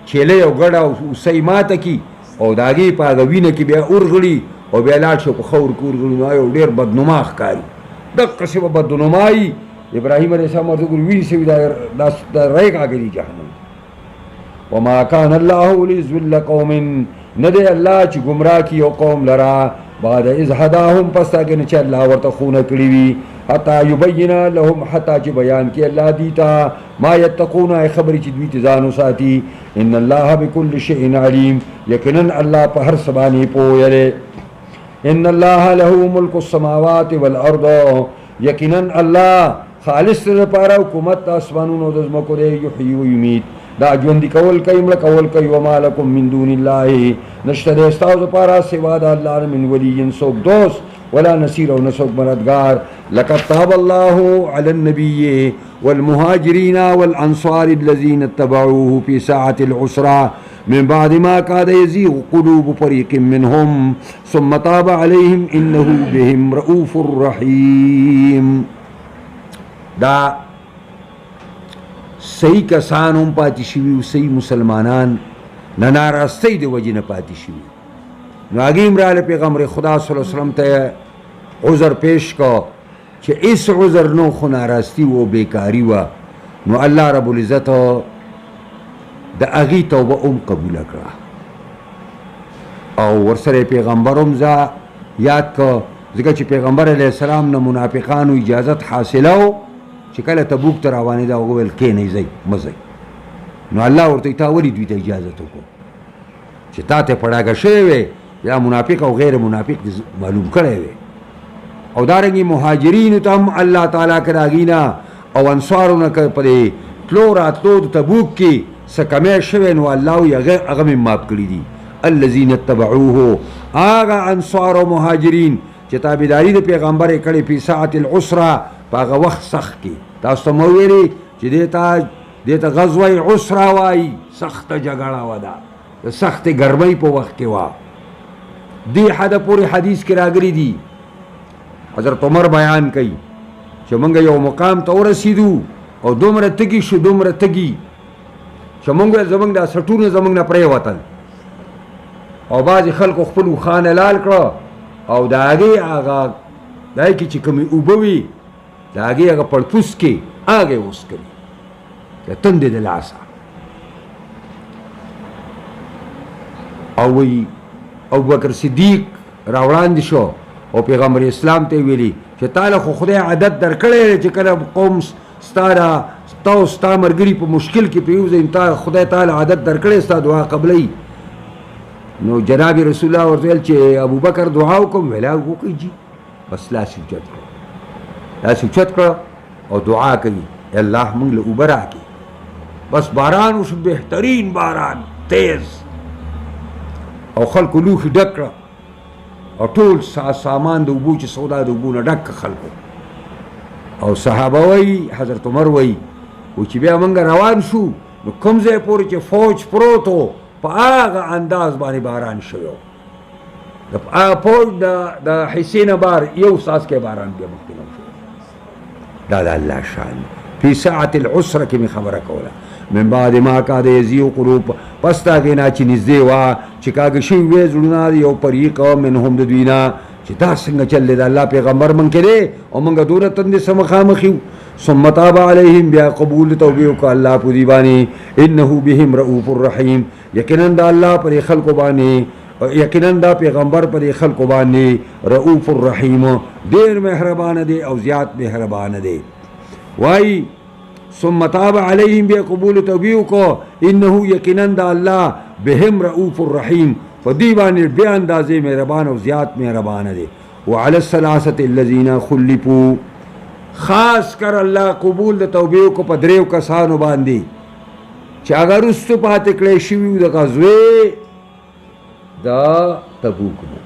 Speaker 1: چیله یو ګډه اوسۍ ماته کي او د هغې په هغه وینه کې بیا ورغړي او بیا لاړ شي په خور کې ورغړي نو یو ډېر بدنما ښکاري دقسې به بدنما وي ابراهیم علیہ السلام ورته ګوري وینې سوي دا ریګ هغلي جهنم وما كان الله ليضل قوم نه دی الله چې ګمراه کي یو قوم لرا بعد اذ هداهم پس هغه نه چې الله ورته خونه کړي وي حتی یبین لهم حتی چې بیان کړي الله دیتا ما یتقون خبرې چې دوی ته ځان وساتي ان الله بكل شيء علیم یقینا الله په هر څه باندې پوهه دی ان الله له ملک السماوات والارض یقینا الله خالص لپاره حکومت د اسمانونو د ځمکو دی یحیی و یمیت دا ژوندي کول کوي مړه کول کوي وما لکم من دون الله نشته دی ستاسو لپاره سوا د الله نه من ولی څوک دوست ولا نصير او نسوک مددگار لقد تاب الله على النبي والمهاجرين والانصار الذين اتبعوه في ساعة العسرة من بعد ما كاد يزيغ قلوب فريق منهم ثم تاب عليهم انه بهم رؤوف رحيم دا صحیح کسان هم پاتې شوي صحیح مسلمانان نه ناراستۍ د وجې نه پاتې شوي نو هغې هم راغله پیغمبر خدا صلی الله علیه وسلم ته عذر پیش کو چې هېڅ عذر نو خو ناراستی و بیکاري وه نو الله رب العزت د هغې توبه هم قبوله کړه او ورسره پیغمبر هم یاد که ځکه چې پیغمبر علیه السلام نه منافقانو اجازت حاصله و چې کله تبوک ته روانېده هغه ویل کښېنئ ځئ مه ځئ نو الله ورته تا ولې دوی ته اجازت وکړو چې تا ته پړاګه شوی وی یا منافق او غیر منافق معلوم کړی وی. او دارنګې مهاجرینو ته هم الله تعالی که د هغې نه او انصارو نه که په دې تلو راتلو د تبوک کې څه کمی شوی نو الله وی هغه مې معاف کړي دي. الذین اتبعوه هغه انصار او مهاجرین چې تابعداري د پیغمبر یې کړې په ساعت العسره په هغه وخت سخت کې. تاسو ته مو ویلي چې دې ته غزوه عسره وایي، سخته جګړه وه ده، د سختې ګرمۍ په وخت کې وه. دې حده پورې حدیث کې راغلي دي، حضرت عمر بیان کوي چې موږ یو مقام ته ورسېدو او دومره تږي شو دومره تږي چې موږ زموږ دا سټونه زموږ نه پرېوتل او بعضې خلکو خپل اوښان لال کړه او د هغې هغه دای کې چې کومې اوبه وي د هغې هغه پړپوس کې هغه یې وڅکلي د تندې د لاسه. او وی ابوبکر صدیق راوړاندې شو او پیغمبر اسلام ته ویلي چې تاله خو خدای عادت درکړی چې کله قوم ستا او ستا ملګري په مشکل کې پرېوځي تا خدای تعالی عادت درکړی ستا دعا قبلوي. نو جناب رسول الله ورته ویل چې ابوبکر دعا وکړم ویلا وکړئ جي بس لاس اوچت کړه، لاس اوچت کړه او دعا کوي الله موږ له اوبه راکړي. بس باران وشو، بهترین باران تیز، او خلکو لوښي ډک کړه او ټول سامان د اوبو چې سودا د اوبو نه ډک خلکو. او صحابه وایي حضرت عمر وایي چې بیا موږ روان شو نو کوم ځای پورې چې فوج پروت و په هغه انداز باندې باران شوی و. د فوج د حصې نه بار یو څاڅکی باران بیا مخکې نه شو. دا د الله شان فی ساعت العسره کې مې خبره کوله. من بعد ما کاد یزیغ قلوب، پس د هغې نه چې نږدې وه چې کاږه شوي وی زړونه د یو فریق منهم د دوی نه چې دا څنګه چل دی د الله پیغمبر موږ کې دی او موږ دونه تندې سره مخامخ یو. ثم تاب علیهم، بیا قبول توبې وکړه الله په دوی باندې. انه بهم رؤوف الرحیم، یقینا د الله پر خلکو باندې یقینا دا پیغمبر پر خلکو باندې رؤوف الرحیم ډېر مهربانه دی او زیات مهربانه دی. وایي ثم تاب علیهم، بیا قبول توبې وکړه. انه یقینا د الله بهم رؤوف الرحیم په دوی باندې بیا اندازې مهربان او زیات مهربانه دی. وعلى الثلاثه الذین خلفوا، خاص کر الله قبول د توبې وکړه په دریو کسانو باندې چې هغه رستو پاتې کړی شوي د غزوې د تبوک نه.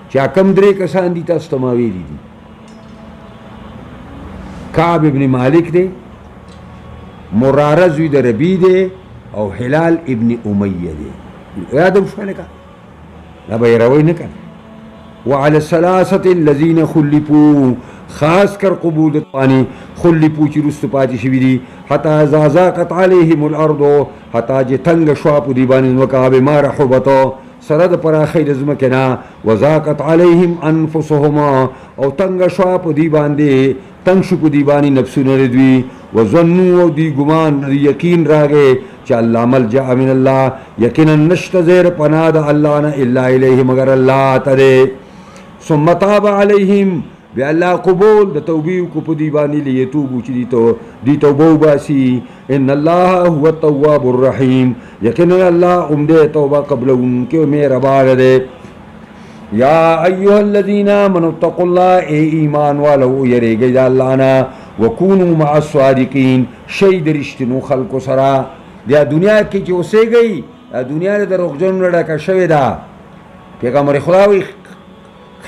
Speaker 1: چې کم درې کسان دي تاسو ته ما ویلي دي، کعب ابن مالک دی، مراره زوی د ربی دی او هلال ابن امیه دی. یادم شو لکه دا به یې روی نه کنه. وعلى الثلاثه الذین خلفوا، خاص کر قبول پانی خلفو چې رستو پاتې شوي دي. حتی اذا ضاقت علیهم الارض، حتی چې تنګ شوه په دوی باندې ځمکه بما رحبت سره د پراخۍ د ځمکې نه. وضاقت علیهم انفسهم، او تنګ شوه په دوی باندې تنګ شو په دوی باندې نفسونه د دوی. وظنوا، او دوی ګمان یقین راغی چې الله ملجأ من الله، یقینا نشته زیر پناه د الله نه الا الیه مگر الله ته دی. ثم تاب علیهم، بیا الله قبول د توبې وکړو په دوی باندې لیتوبو چې دوی توبه وباسي. ان الله هو التواب الرحیم، یقینا الله عمده توبه قبلونکي او مهربان دی. یا ایها الذین آمنوا اتقوا الله، ای ایمان والو یریږئ د الله نه. وکونوا مع الصادقین، شئ د رښتینو خلکو سره. بیا دنیا کې چې اوسېږئ دنیا د دروغجنو نه ډکه شوې ده. پیغمبر خدا وایي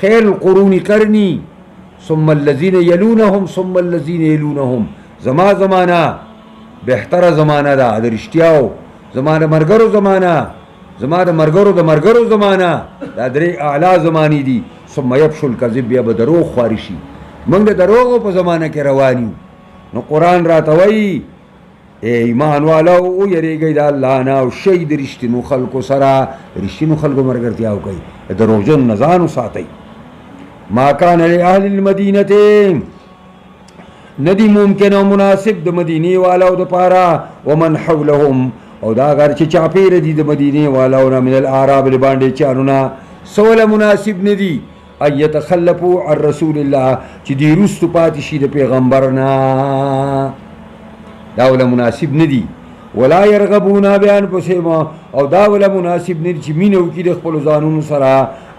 Speaker 1: خیر القرون قرنی ثم الذین یلونهم ثم الذین یلونهم، زما زمانہ بهتره زمانہ ده د رښتیاو، زما د مرګرو زمانہ، زما د مرګرو د مرګرو زمانہ، دا درې اعلی زمانی دي. ثم یفشو الکذب، بیا به دروغ خواري شي. موږ د دروغو په زمانه کې روان یو. نو قرآن راته وایي ای ایمان والو یریږئ د الله نه او شئ د رښتینو خلکو سره، رښتینو خلکو ملګرتیا وکئ، د دروغجنو نه ځان وساتئ. ما کان لاهل المدینة، ندی ممکن او مناسب د مدینې والو د پاره، ومن حولهم، او دا غر چې چاپېره دي د مدینې والو نه، من الاعراب د باندې چانونه سوله مناسب ندي ان یتخلفوا عن رسول الله، چې دی رستو پاتې شي د پیغمبر نه، دا ولا مناسب ندي. ولا يرغبون بانفسهم او دا ولا مناسب نه چې مینه وکړي د خپل ځانونو سره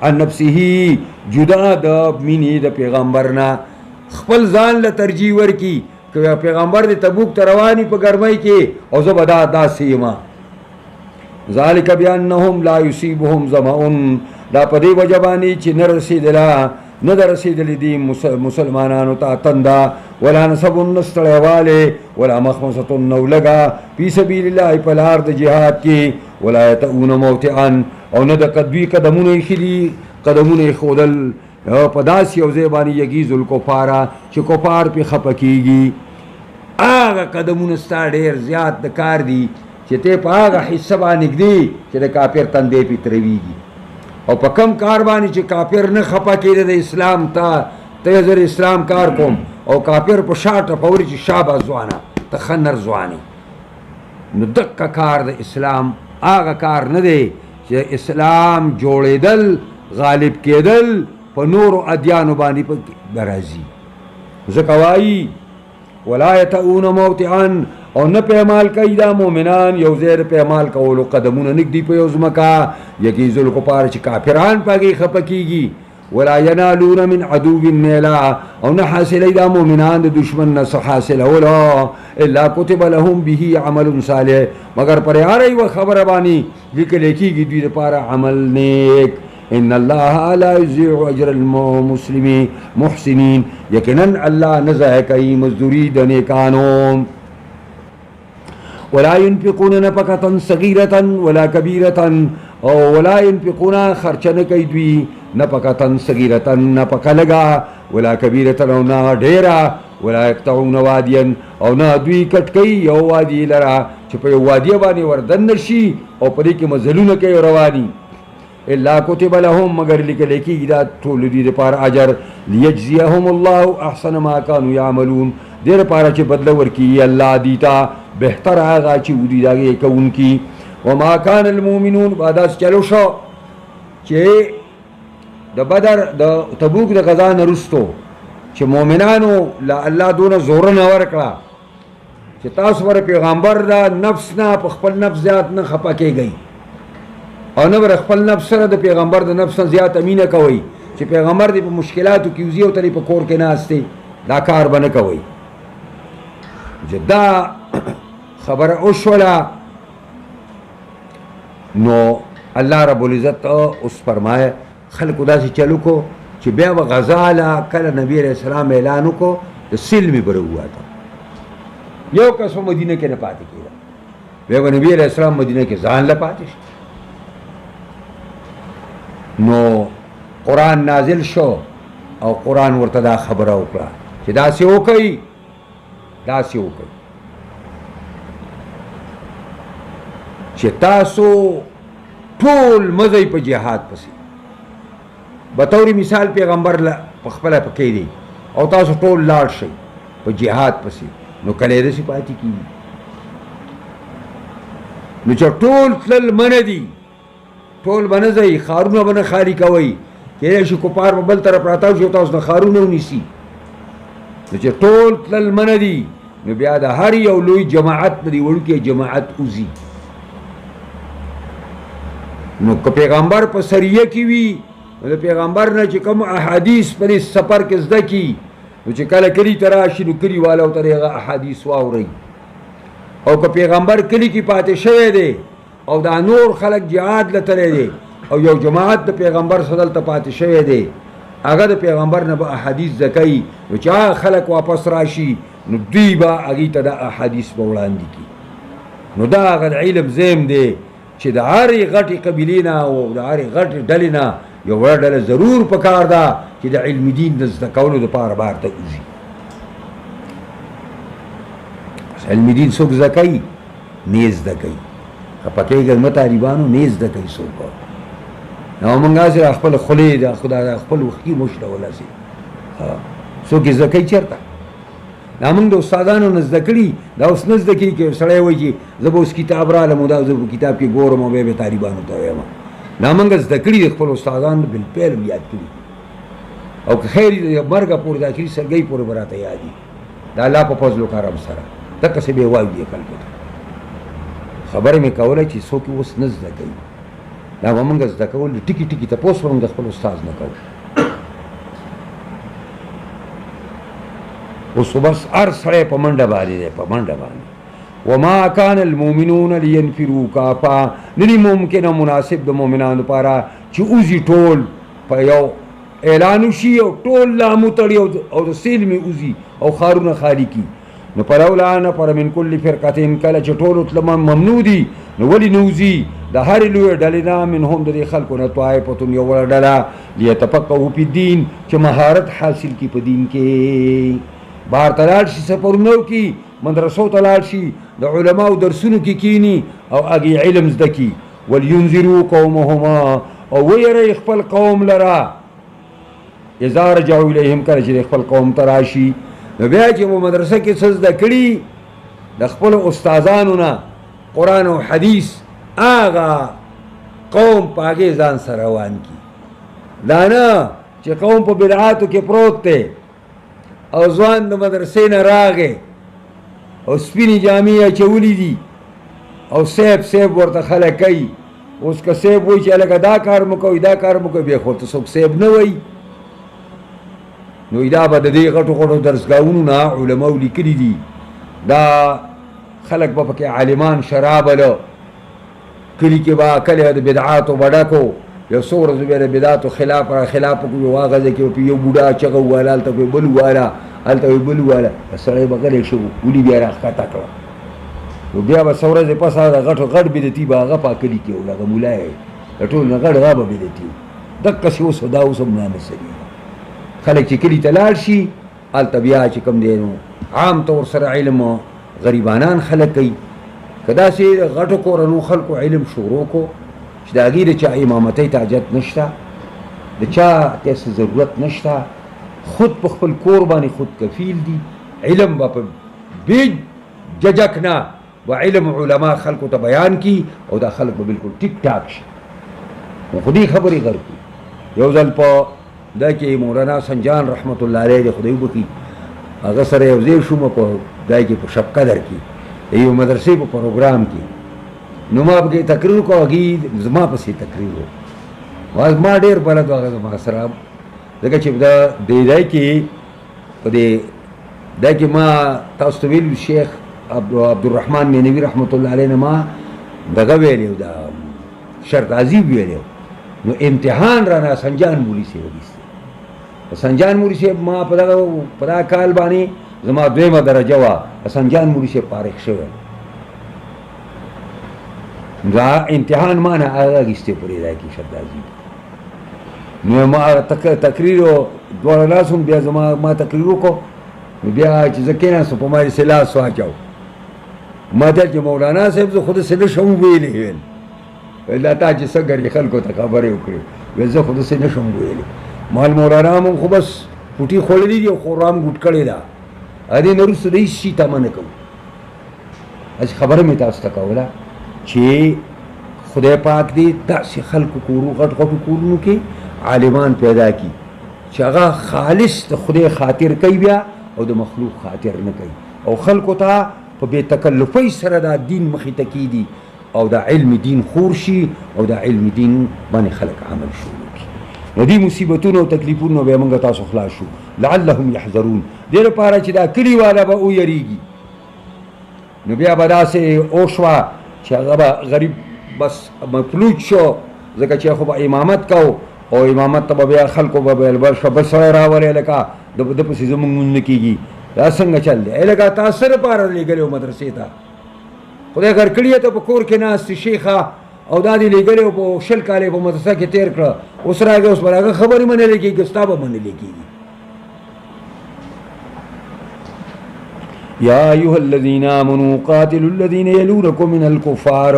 Speaker 1: عن نفسه جدا د مینې د پیغمبر نه، خپل ځان له ترجیح ورکړي که پیغمبر د تبوک ته رواني په ګرمۍ کې او زه به داسې یم. ذلک بانهم لا یصیبهم ظمأ، دا په دې وجه باندې چې نه ده رسېدلې دي مسلمانانو ته تنده، ولا نصب نستړیوالی، ولا مخمصة نولګه فی سبیل الله په لار د جهاد کې، ولا یطؤون موطئا، او نه د دوی قدمونه ایښي دي قدمونه ایښودل په داسې یو ځای باندې یغیظ الکفاره چې کفار پې خفه کېږي. هغه قدمونه ستا ډېر زیات د کار دي چې ته په هغه حصه باندې ږدي چې د کافر تندی پې ترویږي، او په کم کار باندې چې کافر نه خفه کېده د اسلام ته زر اسلام کار کوم او کافر په شا ټپوري چې شابه ځوانه ته ښه نر ځوانې، نو دقه کار د اسلام هغه کار نه دی چې اسلام جوړېدل غالب کېدل په نورو ادیانو باندې په راځي. ځکه وایي ولا یطؤون موطئا، او نه پیمال کوي دا مؤمنان یو ځای د پیمال کولو قدمونه نږدي په یو ځمکه یغیظ الکفار چې کافران په هغې خفه کېږي. ولا ینالون من عدو نیلا، او نه حاصلوي دا مؤمنان د دشمن نه څه حاصلولو الا کتب لهم به عمل صالح، مگر پر هره یوه خبره باندې لیکلی کېږي دوی دپاره عمل نیک. ان الله لا یضیع اجر المسلمین محسنین، یقینا الله نه ضایع کوي مزدوري د نیکانو. ولا ينفقون نفقة صغيرة ولا كبيرة، او ولا ينفقون خرچ نه کوي دوی نفقة صغيرة نفقه لگا، ولا كبيرة او نه ډیره، ولا يقطعون واديا، او نه دوی کټ کوي یو وادي لرا چې په یو وادي باندې وردن نشي او په دې کې مزلونه کوي رواني. الا کتب لهم، مگر لیکل کېږي دا ټول دوی دپاره اجر، لیجزیهم الله احسن ما كانوا يعملون، دې دپاره چې بدله ورکړي الله دوی ته بهتر هغه چې دوی د هغې کوونکي. وما كان المؤمنون، داسې چلو شو چې د بدر د تبوک د غزا نه وروستو چې مؤمنانو له الله دونه زورنه ورکړه چې تاسو ور پیغمبر دا نفس نه په خپل نفس زیات نه خفه کېږئ، او نه ور خپل نفس سره د پیغمبر د نفس نه زیات امینه کوئ چې پیغمبر دې په مشکلاتو کې وځي او ته په کور کې ناست دی، دا کار به نه کوئ. چې دا خبره وشوله نو الله رب العزت اوس فرمایه خلکو داسې چلو کو چې بیا به غزا له کله نبی علیہ السلام اعلان وکړو د سلم به راووته، یو کس په مدینه کې نه پاتې کېده، بیا به نبی علیہ السلام مدینه کې ځان له پاتې شو. نو قرآن نازل شو او قرآن ورته دا خبره وکړه چې داسې وکړئ داسې وکړئ چې تاسو ټول مزئ په جهاد پسې. بطور مثال پیغمبر په خپله پکې دی او تاسو ټول لاړ شئ په جهاد پسې، نو کله یې داسې پاتې کېږي. نو چې ټول تلل منه دي، ټول به نه ځئ، ښارونه به نه خالي کوئ، کېدای شي کفار به بل طرف راتاو شي او تاسو نه ښارونه ونیسي. نو چې ټول تلل منه دي، نو بیا د هر یو لوی جماعت نه دي وړوکی جماعت وځي. نو که پیغمبر په سریه کې وي نو د پیغمبر نه چې کوم احادیث په دې سفر کې زده کي، نو چې کله کلي ته راشي نو کلي والاو ته هغه احادیث واورئ. او که پیغمبر کلي کې پاتې شوی دی او دا نور خلک جهاد له تللی دی او یو جماعت د پیغمبر سره دلته پاتې شوی دی، هغه د پیغمبر نه به احادیث زده کوي، نو چې هغه خلک واپس راشي نو دوی به هغې ته دا احادیث به وړاندې کړي. نو دا هغه علم زیم دی چې د هرې غټې قبیلې نه او د هرې غټې ډلې نه یو وړه ډله ضرور پکار ده چې د علم دین د زده کولو دپاره بهر ته وځي. علم دین څوک زده کوي؟ نه زده کوي، خفه کېږئ مه طالبانو، نه زده کوي څوک. نو موږ هسې خپل خولې د خپل وختي مشته ولاسي څوک یې زده کوي چېرته؟ دا موږ د استادانو نه زده کړي، دا اوس نه زده کېږي که سړی وایي چې زه به اوس کتاب رالم او دا زه په کتاب کې ګورم او بیا به طالبانو ته وایم. دا موږ زده کړي د خپل استادانو بالفعل هم یاد کړي، او که خیر د مرګه پورې د اخري سرګۍ پورې به راته یاد وي د الله په فضل و کرم سره. دقسې به یې وایي خلکو ته خبره مې کوله چې څوک اوس نه زده کوي، دا به مونږ زده کول ټکي ټکي تپوس به مونږ د خپل استاد نه کوو. اوس بس هر سړی په منډه باندې دی، په منډه باندې. وما كان المؤمنون لينفروا كافة، نه ممکنه مناسب د مؤمنانو لپاره چې اوزي ټول په یو اعلان وشي او ټول لامو تړي او د سیل مې اوزي او خارونه خالی کی. نو فلولا نفر من كل فرقة، کله چې ټول تلم ممنوع دي نو ولې نوزي د هرې لویې ډلې نه منهم د دې خلکو نه طائفة یو وړه ډله لیتفقهوا فی الدین چې مهارت حاصل کی په دین کې. بهر ته لاړ شي، سفرونه وکړي، مدرسو ته لاړ شي، د علماو درسونو کې کینی او هغې علم زده کي. ولینذروا قومهما، او ویری خپل قوم لره اذا رجعوا الیهم، کله چې خپل قوم ته راشي. نو بیا چې مو مدرسه کې څه زده کړي د خپلو استادانو نه قرآن او حدیث، هغه قوم په هغې ځان سره روان کي. دا نه چې قوم په بدعاتو کې پروت دی او ځوان د مدرسې نه راغی او سپینې جامې اچولي دي او سیب سیب ورته خلک کوي. اوس که سیب وایي چې هلکه دا کار مو کوئ دا کار مو کوئ، بیا خو ورته څوک سیب نه وایي. نو دا به د دې غټو غټو درسګاهونو نه علماو لیکلي دي، دا خلک به پکې عالمان شرابله، کلي کې به کله د بدعاتو به ډکو، یو څو ورځې به د بدعاتو خلاف وکړو، یو هغه ځای کې به یو بوډا چغه وواله، هلته به بل وواله، هلته به بل وواله، سړی به غلی شو، ولي بیا راښکته کړه. نو بیا به څو ورځې پس هغه غټ بدعتي به هغه په کلي کې و، هغه ملا یې د ټول نه غټ هغه به بدعتي و. دقسې اوس دا اوس هم نامسلي خلک چې کلي ته لاړ شي، هلته بیا چې کوم دی نو عام طور سره علم غریبانان خلک کوي. که داسې غټو کورنو خلکو علم شروع کو چې د هغې د چا امامتۍ ته حاجت نشته، د چا ته ضرورت نشته، خود په خپل کور باندې خود کفیل دي، علم به په بې ججک نه و علم علما خلکو ته بیان کی او دا خلک به بالکل ټیک ټاک شي. نو خو دې خبرې غر کړي. یو ځل په دا کې مولانا سنجان رحمت الله علیه د خدای وبخي، هغه سره یو ځای شوم په دا کې په شب قدر کې د یو مدرسې په پروګرام کې. نو ما پکې تقریر کو، هغې زما پسې تقریر و، ما ډېر بلد و هغه زما سره، ځکه چې دې ځای کې په دې دا کې ما تاسو ته ویلي شیخ عبدالرحمن مینوي رحمت الله علیه نه ما دغه ویلی دا شرط عظیم ویلی. نو امتحان رانه سنجان مولي صاحب ویستی. سنجان مولي صاحب ما په دغه کال باندې زما دویمه درجه وه، سنجان مولي صاحب فارغ شوی. دا امتحان ما نه هغه اخیستی په دې ځای کې شرط عظیم. نو ما تقریر دواړه لاس هم بیا ما تقریر وکړو. نو بیا چې زه کېناستم په ما داسې لاس واچاو، ما ته چې مولانا صاحب زه خو داسې نه شم ویلی، ویل دا تا چې څه ګرې خلکو ته خبرې وکړې، ویل زه خو داسې نه شم ویلی. مال مولانا هم خو بس پوټي خوړلي دي او خورام ګوټ کړې ده، هغې نه وروسته د هېڅ شي تمه نه کوو. هسې خبره مې تاسو ته کوله چې خدای پاک دې داسې خلکو کورو غټ غټو کورونو کې عالمان پیدا کړي چې هغه خالص د خدای خاطر کوي بیا او د مخلوق خاطر نه کوي، او خلکو ته په بې تکلفۍ سره دا دین مخې ته کیږي او دا علم دین خور شي او دا علم دین باندې خلک عمل شروع کړي. نو دې مصیبتونو او تکلیفونو به موږ تاسو خلاص شو. لعلهم یحذرون، دې لپاره چې دا کلي والا به ویریږي. نو بیا به داسې اوشوه چې هغه به غریب بس مفلوج شو، ځکه چې خو به امامت کو او امامت ته به بیا خلکو به بل سړی راولې لکه د پسې زمونږ مونږ نه کېږي. دا څنګه چل دی؟ لکه تا څه لپاره لېږلی و مدرسې ته؟ خدای غر کړي ته په کور کې ناست شیخه او دا دې لېږلی و په 20 کال په مدرسه کې تېر کړه، اوس راغی اوس به هغه خبرې منلې کېږي، ستا به منلې کېږي. یا ایها الذین آمنوا قاتلوا الذین یلونکم من الکفار،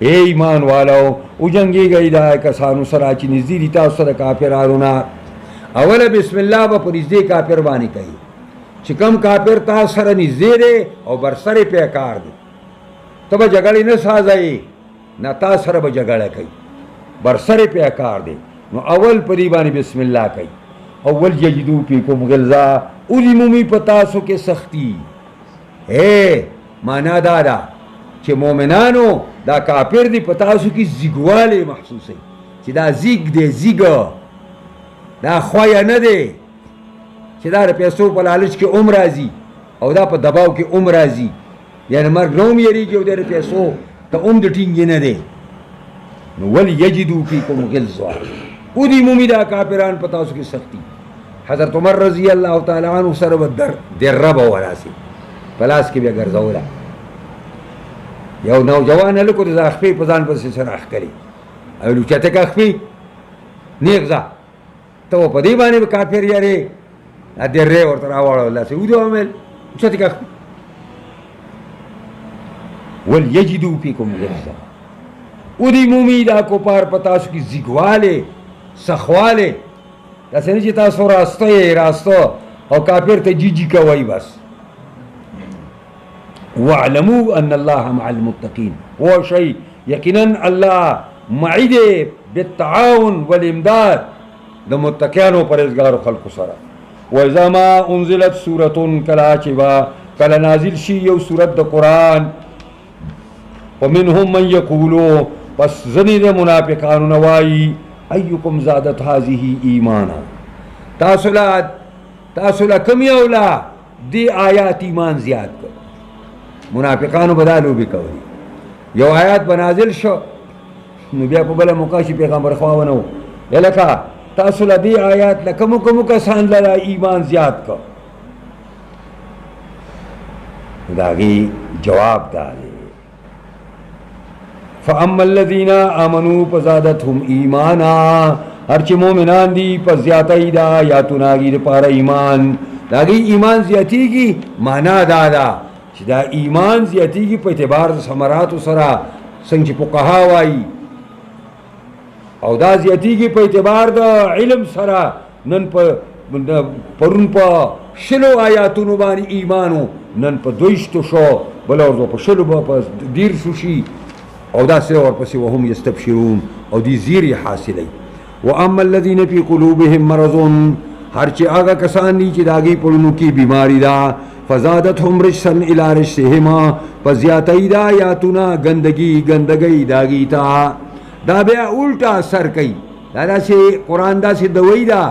Speaker 1: اے ایمان والو وجنګېږئ دا کسانو سره چې نږدې دي تاسو سره کافرانو نه. اوله بسم الله به په نږدې کافر باندې کوي، چې کوم کافر تاسو سره نږدې دی او برسرې پیکار دی، ته به جګړې نه سازئ، نه تا سره به جګړه کوي، برسرې پیکار دی. نو اول په دې باندې بسم الله کوي. اول یجدو فیکم غلظه، اولی مومي په تاسو کې سختی. معنا دا ده چې مؤمنانو دا کافر دی په تاسو کې زیږوالی محسوسوي چې دا زیږ دی زیږه دا خویه نه دی چې دا د پیسو په لالچ کې هم راځي او دا په دباو کې هم راځي یعنی مرګ نه هم یېرېږي او دی د پیسو ته هم د ټینګې نه دی نو ولیجدو فیکم غلظه ودی مومي دا کافران په تاسو کې سختی حضرت عمر رضی الله تعالی عنہ سره به دره به وراسي په لاس کې بیا ګرځوله یو نوجوان هلک د خپې په ځان پسې سره اخکري او لوچته که خپې نیغ ځه ته په دې باندې به کافر یارې درې ورته راوړه لاسې ودې ومل لوچته که خپې ولیجدو فیکم غلظه ودی مومي دا کفار په تاسو کې زیږوالی سخوالی داسې نه چې تاسو راسته او کافر ته جی کوئ بس واعلموا ان الله مع المتقین هو شی یقینا الله معی دی بالتعاون والامداد د متقیانو پرهیزګارو خلقو سره واذا ما انزلت سورة کله نازل شي یو سورت د قرآن ومنهم من یقولو پس ځنې د منافقانو نه وایي ایکم زادت هذه ایمانا تاسو له کم یو لا دی آیات ایمان زیاد کړ منافقانو به دا لوبې کولې یو آیات به نازل شو نو بیا په بله موقع چې پیغمبر خوا ونه و لکه تاسو له دې آیات له کومو کسان له ایمان زیاد کړ د هغې جواب دا دی فاما الذین آمنوا فزادتهم ایمانا هر چې مؤمنان دي پس زیاتوي دا آیاتونه هغې دپاره ایمان د هغې ایمان زیاتېږي معنا دا ده چې دا ایمان زیاتېږي په اعتبار د ثمراتو سره څنګه چې فقها وایي او دا زیاتېږي په اعتبار د علم سره نن پرون په 20 آیاتونو باندې ایمانو نن په 20 شو بله ورځ په 20 به په 10 شي او دا سره ورپسې وهم یستبشرون او دی زیری حاصلی واما الذین فی قلوبهم مرض هر چې هغه کسان دي چې د هغې پړونو کې بیماری ده فزادتهم رجسا الی رجسهما په زیاتۍ دا آیاتونه ګندګي د هغې ته دا بیا الټا اثر کوي دا داسې قرآن داسې دوی ده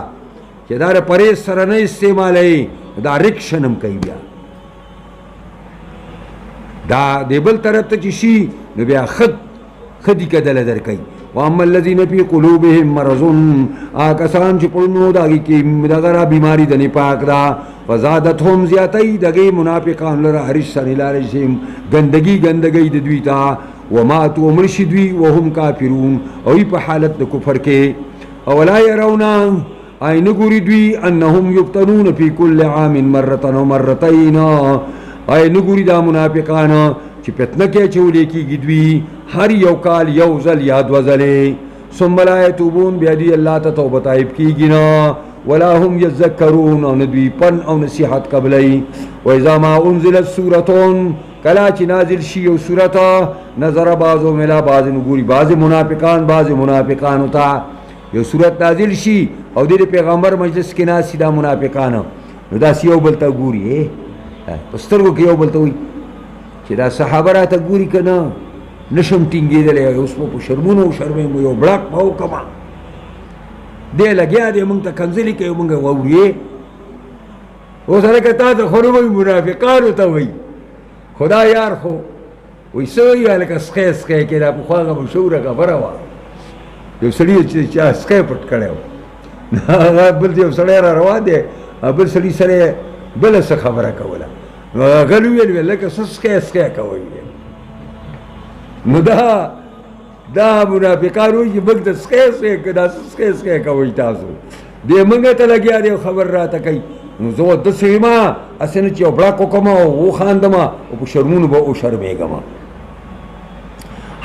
Speaker 1: چې دا د پرهیز سره نه استعمالوي دا رکشن هم کوي بیا دا د بل طرف ته چې شي نو بیا خدي کدله در کوي واما الذین فی قلوبهم مرض هغه کسان چې پړونو د هغې کې دغه را بیماري د نفاق ده فزادتهم زیاتۍ د هغې منافقان لره رجسا الی رجسهم ګندګۍ د دوی ته وماتوا مړه شي دوی وهم کافرون او په حالت د کفر کې اولا یرون ای نه ګوري دوی انهم یفتنون فی کل عام مرة او مرتین ای نه ګوري دا منافقان چې فتنه کې اچولی کېږي دوی هر یو کال یو ځل یا دوه ځلې ثم لا یتوبون بیا دوی الله ته توبه طایب کېږي نه ولا هم یذکرون او نه دوی پن او نصیحت قبلوي واذا ما انزلت سورة کله چې نازل شي یو سورت نظر بعضهم الی بعض ګوري بعض منافقانو ته یو سورت نازل شي او د پیغمبر مجلس کې ناست دا منافقان نو داسې یو بل ته ګوري په سترګو کې یو بل ته وایي چې دا صحابه راته ګوري که نه نشم ټینګېدلی اوس به په شرمونو شرمېږم یو بړک به وکړمه دی لګیا دی موږ ته کنځلې کوي موږ واورې اوس هلکه تا ته خو نه وایي منافقانو ته وایي خدا یار خو وایي څه وایي هلکه سکی کې دا پخوا هغه مشهوره خبره وه یو سړي چې چا سکی پټ کړی و هغه بل یو سړی را روان دی بل سړي سره بله څه خبره کوله نو هغه ویل لکه څه سکی کوئ نو دا منافقان وایي چې موږ ته سکی کوئ تاسو دی موږ ته لګیا دی خبر راته کوي نو زه داسې یم هسې نه چې یو بړک وکړم او وخاندم او په شرمونو به وشرمېږم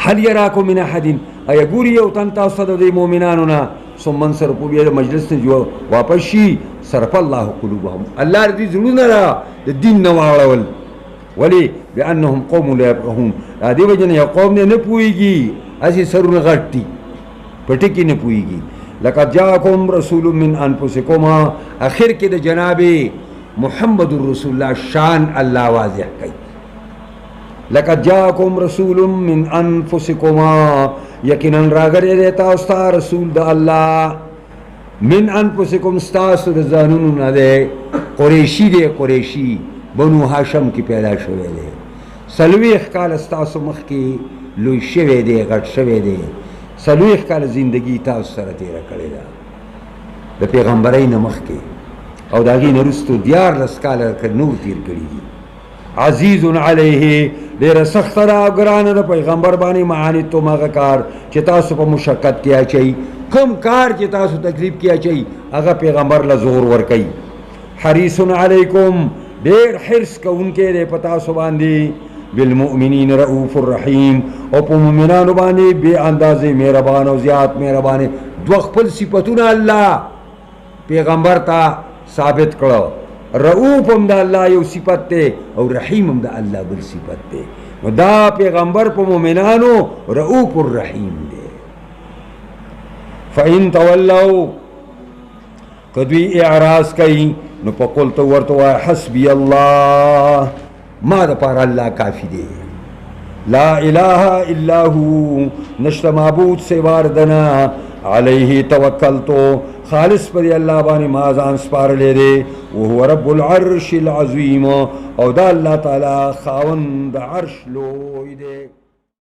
Speaker 1: هل یراکم من احد ایا ګوري یو تن تاسو ته د مؤمنانو نه ثم انصرفوا بیا د مجلس نه واپس شي صرف الله قلوبهم الله دې زړونه را د دین نه واړول ولې بانهم قوم لا يفقهون دې وجه نه یو قوم نه پوهېږي هسې سرونه غټ دي په ټکي نه پوهېږي لقد جاءکم رسول من انفسکم اخر کې د جناب محمد رسول الله شان الله واضح کوي لقد جاءکم رسول من انفسکما یقیناً راغلی دی تاسو ته رسول د الله من انفسکم ستاسو د ځانونو نه دی قریشی دی قریشی بنو هاشم کی پیدا شوی دی 40 کال ستاسو مخکې لوی شوی دی غټ شوی دی 40 کال زندگی تاسو سره تیره کړې ده د پیغمبرۍ نه مخکې او د هغې نه وروستو 14 کاله نور تیر کړي دي عزیز علیه ډېره سخته ده او ګرانه ده پیغمبر باندې معانتم هغه کار چې تاسو په مشقت کې اچوئ کوم کار چې تاسو تکلیف کې اچوئ هغه پیغمبر له زور ورکوي حریص علیکم ډېر حرص کوونکی دی په تاسو باندې بالمؤمنین رؤوف الرحیم او په مؤمنانو باندې بې اندازې مهربان او زیات مهربانې دوه خپل صفتونه الله پیغمبر ته ثابت کړه رؤوف هم د الله یو صفت دی او رحیم هم د الله بل صفت دی نو دا پیغمبر په مؤمنانو رؤوف الرحیم دی فإن تولوا کدوی اعراض کوي نو په قل ته ورته وایه حسبی الله ما دپاره الله کافی دی لا الہ الا هو نشته معبود سوا د نه علیه توکلتو خالص پر الله باندې ما ځان سپارلی دی وهو رب العرش العظیم او دا الله تعالی خاوند عرش لوی دی